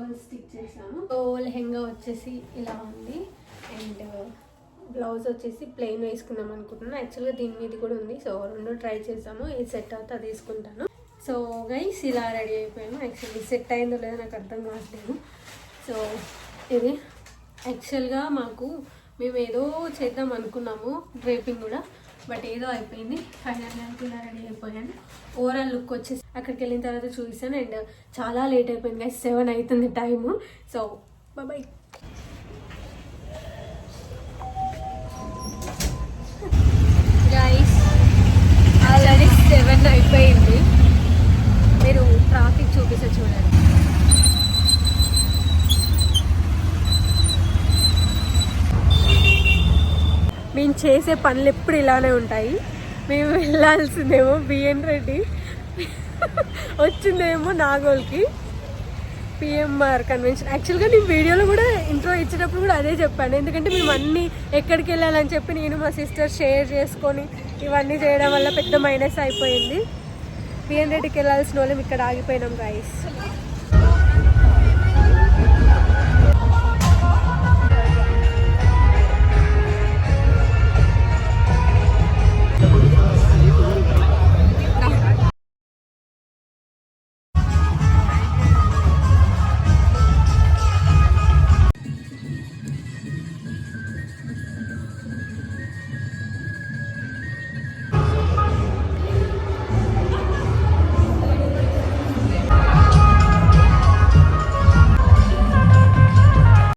Pearls stick చేశాను. So lehenga వచ్చేసి ఇలా ఉంది అండ్ బ్లౌజ్ వచ్చేసి ప్లెయిన్ వేసుకుందాం అనుకుంటున్నాను. యాక్చువల్గా దీని మీద కూడా ఉంది. సో రెండు ట్రై చేసాము. ఇది సెట్ అవుతే అది వేసుకుంటాను. సో గైస్ ఇలా రెడీ అయిపోయాను. యాక్చువల్లీ సెట్ అయిందో లేదో నాకు అర్థం కావట్లేదు. సో ఇది యాక్చువల్గా మేము ఏదో చేద్దాం అనుకున్నాము డ్రేపింగ్ కూడా, బట్ ఏదో అయిపోయింది. ఫైనల్గా ఇలా రెడీ అయిపోయాను. ఓవరాల్ లుక్ వచ్చేసి అక్కడికి వెళ్ళిన తర్వాత చూసాను అండ్ చాలా లేట్ అయిపోయింది గైస్, 7 అవుతుంది time. So bye. Guys already 7 అయిపోయింది. మీరు ట్రాఫిక్ చూపిస్తే చూడండి. మేము చేసే పనులు ఎప్పుడు ఇలానే ఉంటాయి. మేము వెళ్ళాల్సిందేమో బిఎన్ రెడ్డి, వచ్చిందేమో నాగోల్కి పిఎంఆర్ కన్వెన్షన్. యాక్చువల్గా నేను వీడియోలో కూడా ఇంట్రో ఇచ్చేటప్పుడు కూడా అదే చెప్పాను. ఎందుకంటే మేము అన్నీ ఎక్కడికి వెళ్ళాలని చెప్పి నేను మా సిస్టర్ షేర్ చేసుకొని ఇవన్నీ చేయడం వల్ల పెద్ద మైనస్ అయిపోయింది. బిఎన్ రెడ్డికి వెళ్ళాల్సిన వాళ్ళం ఇక్కడ ఆగిపోయినాం గైస్.